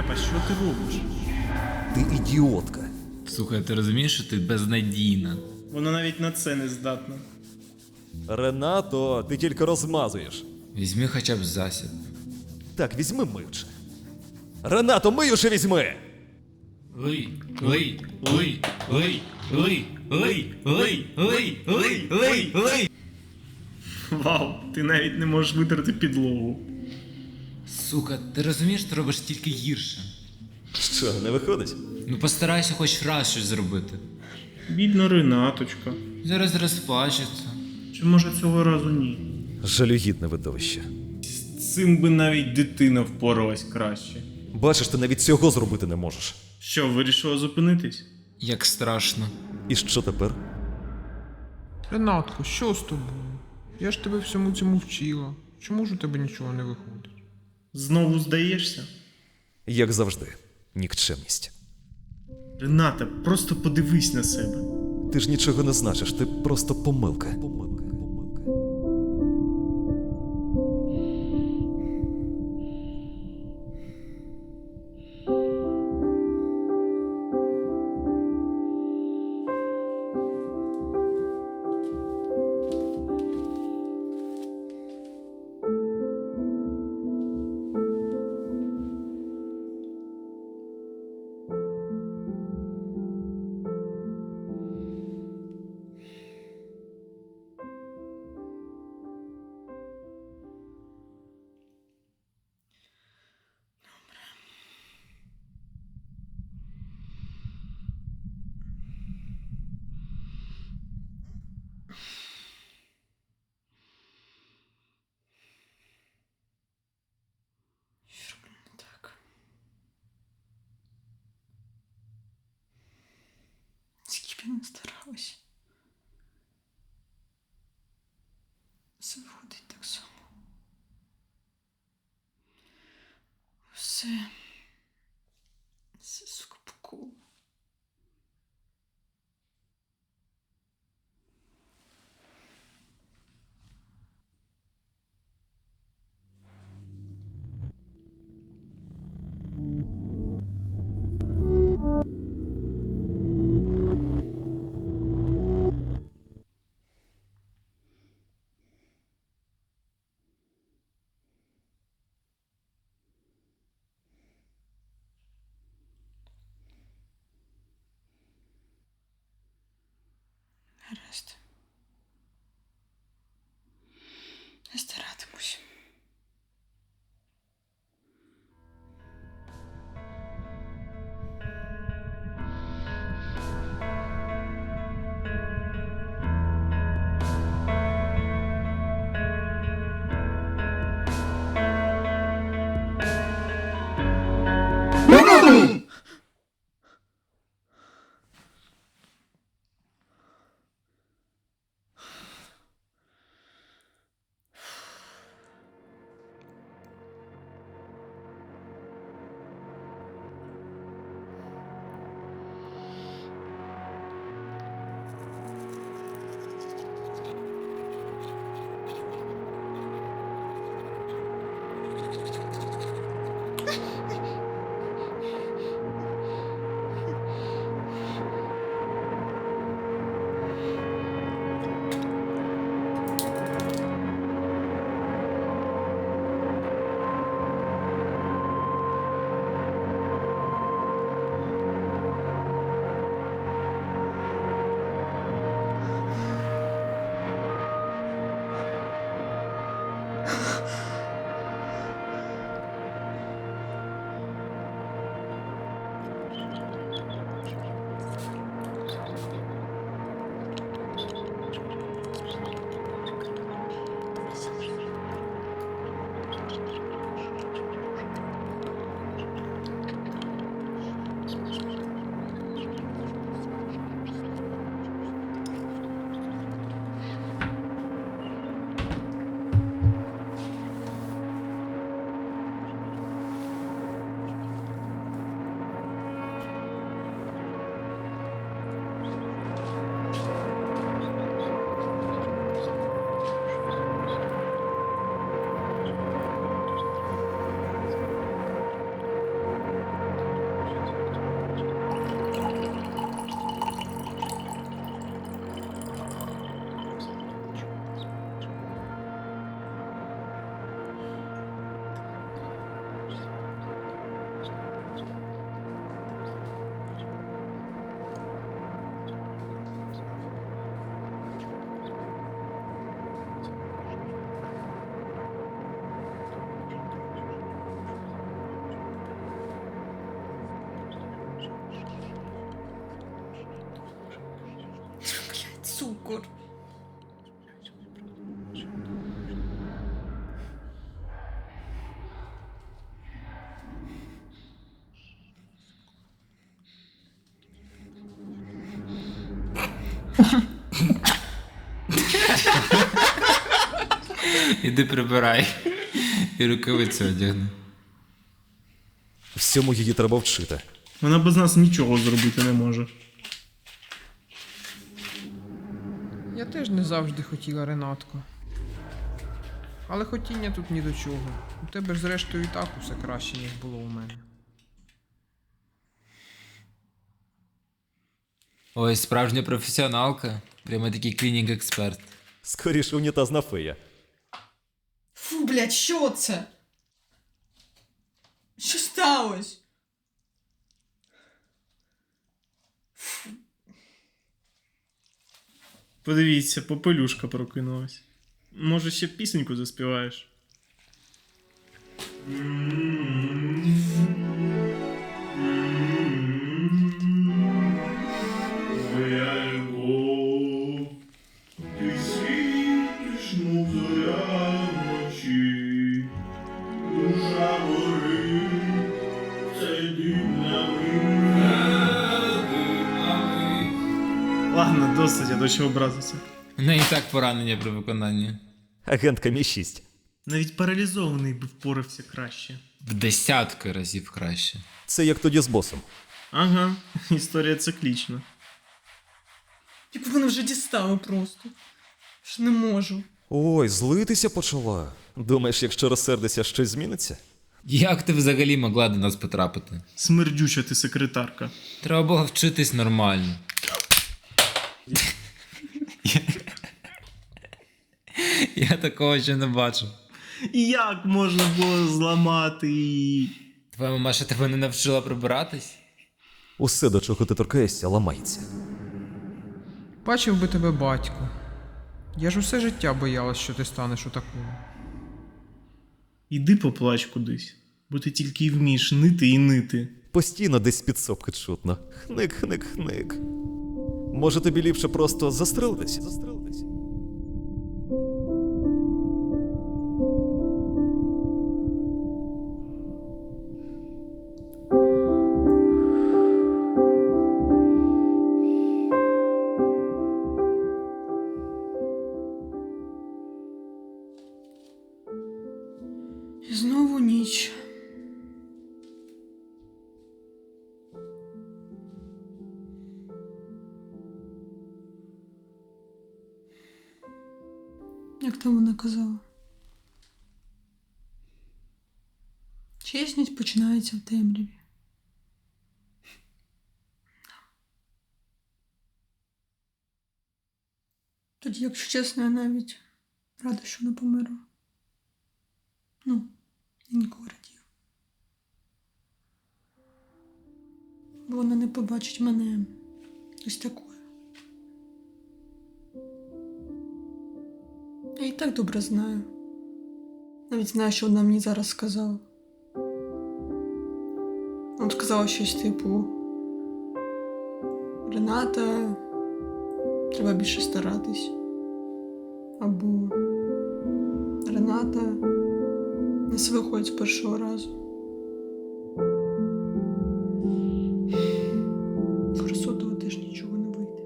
Пепа, що ти робиш? Ти ідіотка. Слухай, ти розумієш, що ти безнадійна? Вона навіть на це не здатна. Ренато, ти тільки розмазуєш. Візьми хоча б засіб. Так, візьми мивче. Ренато, миюше візьми! Лий. Вау, ти навіть не можеш витерти підлогу. Сука, ти розумієш, ти робиш тільки гірше. Що, не виходить? Ну постарайся хоч раз щось зробити. Бідна Ренаточка. Зараз розплачеться. Чи може цього разу ні? Жалюгідне видовище. З цим би навіть дитина впоралась краще. Бачиш, ти навіть цього зробити не можеш. Що, вирішила зупинитись? Як страшно. І що тепер? Ренатко, що з тобою? Я ж тебе всьому цьому вчила. Чому ж у тебе нічого не виходить? Знову здаєшся? Як завжди, нікчемність. Рената, просто подивись на себе. Ти ж нічого не значиш, ти просто помилка. Так. Скільки не старалась. Все виходить так само. Все, сука, по колу. цукор. Іди прибирай. І рукавицю одягни. Всьому її треба вчити. Вона без нас нічого зробити не може. Я теж не завжди хотіла Ренатку. Але хотіння тут ні до чого. У тебе ж зрештою і так усе краще, ніж було у мене. Ой, справжня професіоналка. Прямо такий клінінг-експерт. Скоріше унітазна фея. Фу, блядь, що це? Що сталося? Подивіться, попелюшка прокинулась. Може, ще пісеньку заспіваєш? Моя любов, ти світиш, мов зоря вночі, душа горить, це дивна Ладно, досить, я до чого образився. У неї і так поранення при виконанні. Агентка Мі-6. Навіть паралізований би впорався краще. В десятки разів краще. Це як тоді з босом. Ага, історія циклічна. Як вони вже дістали просто. Ж не можу. Ой, злитися почала. Думаєш, якщо розсердися, щось зміниться? Як ти взагалі могла до нас потрапити? Смердюча ти секретарка. Треба було вчитись нормально. Я такого ще не бачив. Як можна було зламати її? Твоя мамаша тебе не навчила прибиратись? Усе, до чого ти торкаєшся, ламається. Бачив би тебе батько. Я ж усе життя боялась, що ти станеш отакою. Іди поплач кудись, бо ти тільки й вмієш нити і нити. Постійно десь з підсобки чутно. Хник, хник, хник. Може, тобі ліпше просто застрелитись? І знову ніч. Як там вона казала? Чесність починається в темряві. Тоді, якщо чесно, я навіть рада, що вона померла. Ну, я ніколи радію. Бо вона не побачить мене ось такою. Я і так добре знаю. Навіть знаю, що вона мені зараз сказала. Вона сказала щось типу: Рената, треба більше старатись. Або Рената, не все виходить з першого разу. Просто того теж нічого не вийде.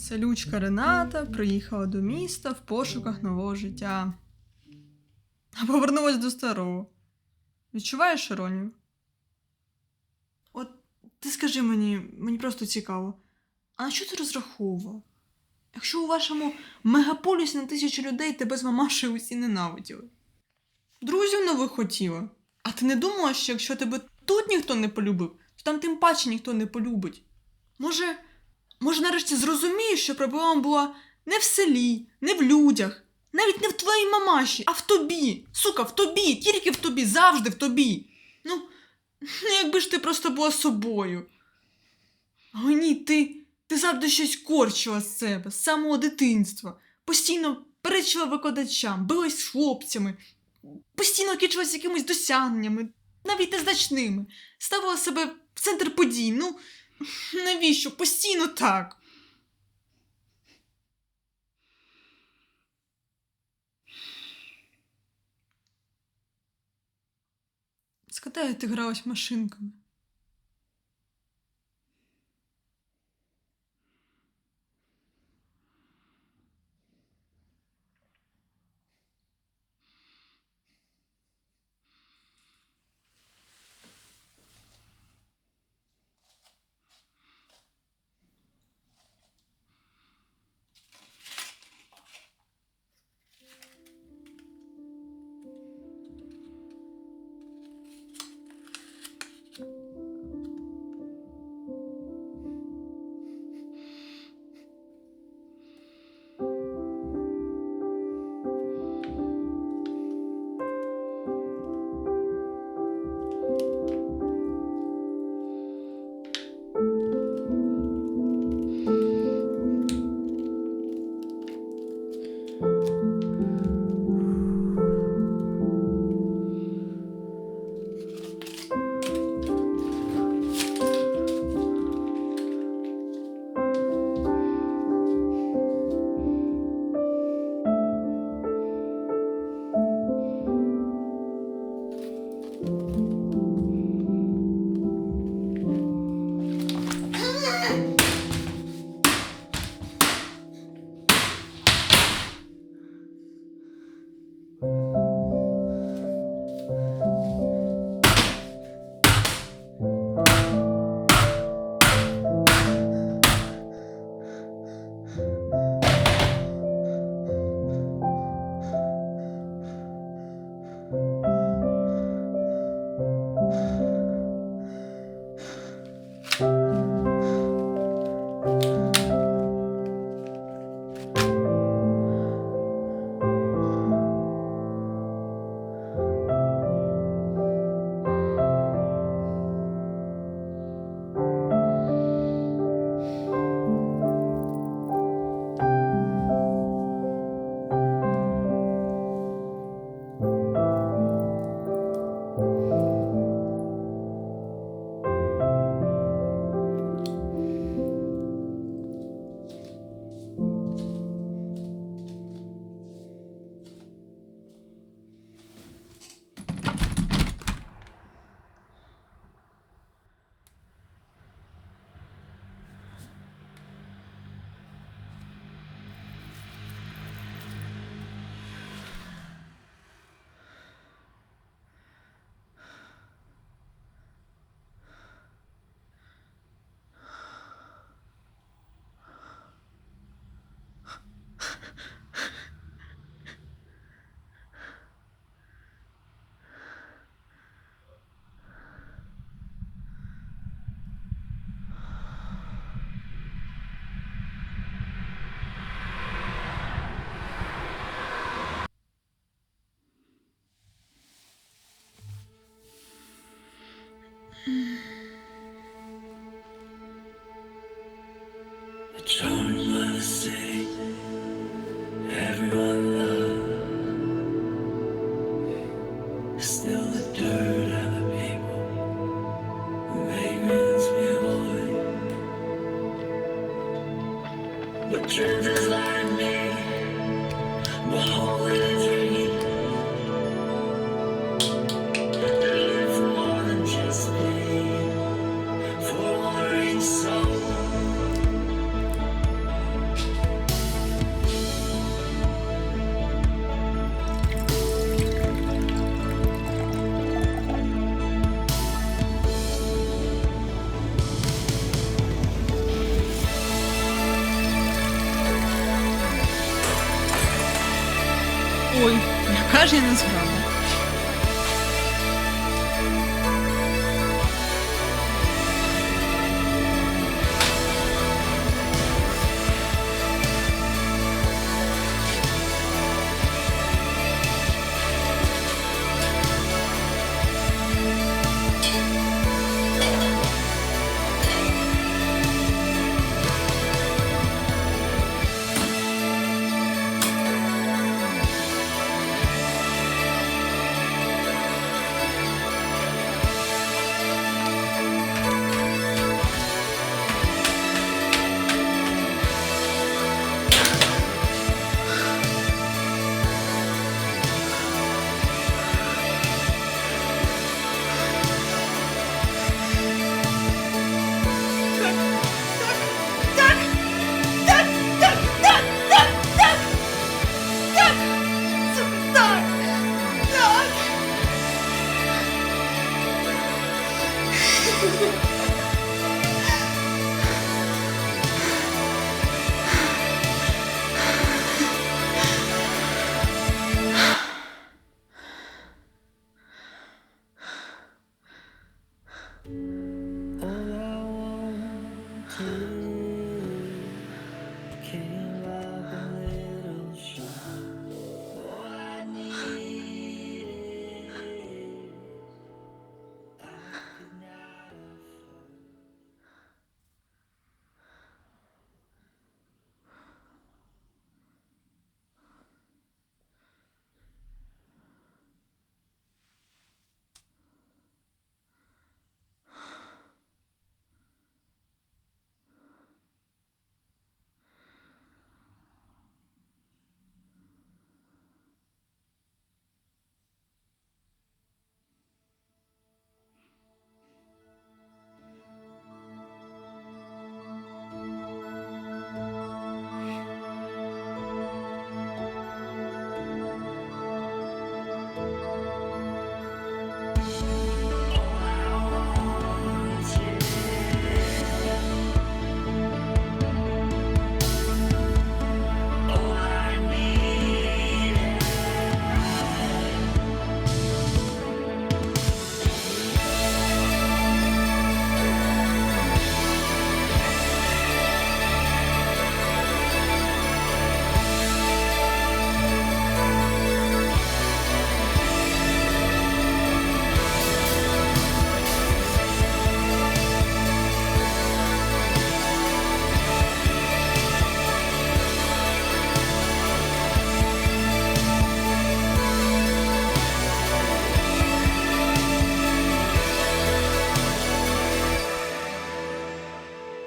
Селючка Рената приїхала до міста в пошуках нового життя. А повернулась до старого. Відчуваєш іронію? От ти скажи мені просто цікаво, а на що ти розраховував? Якщо у вашому мегаполісі на 1000 людей тебе з мамашею усі ненавиділи. Друзів нових хотіла. А ти не думала, що якщо тебе тут ніхто не полюбив, то там тим паче ніхто не полюбить? Може нарешті зрозумієш, що проблема була не в селі, не в людях, навіть не в твоїй мамаші, а в тобі. Сука, в тобі, тільки в тобі, завжди в тобі. Ну якби ж ти просто була собою. Але ні, ти завжди щось корчила з себе, з самого дитинства. Постійно перечила викладачам, билась з хлопцями, постійно кичилась якимись досягненнями, навіть незначними. Ставила себе в центр подій. Ну, навіщо? Постійно так. Згадаю, ти гралась машинками. Ой, яка ж я незграбна.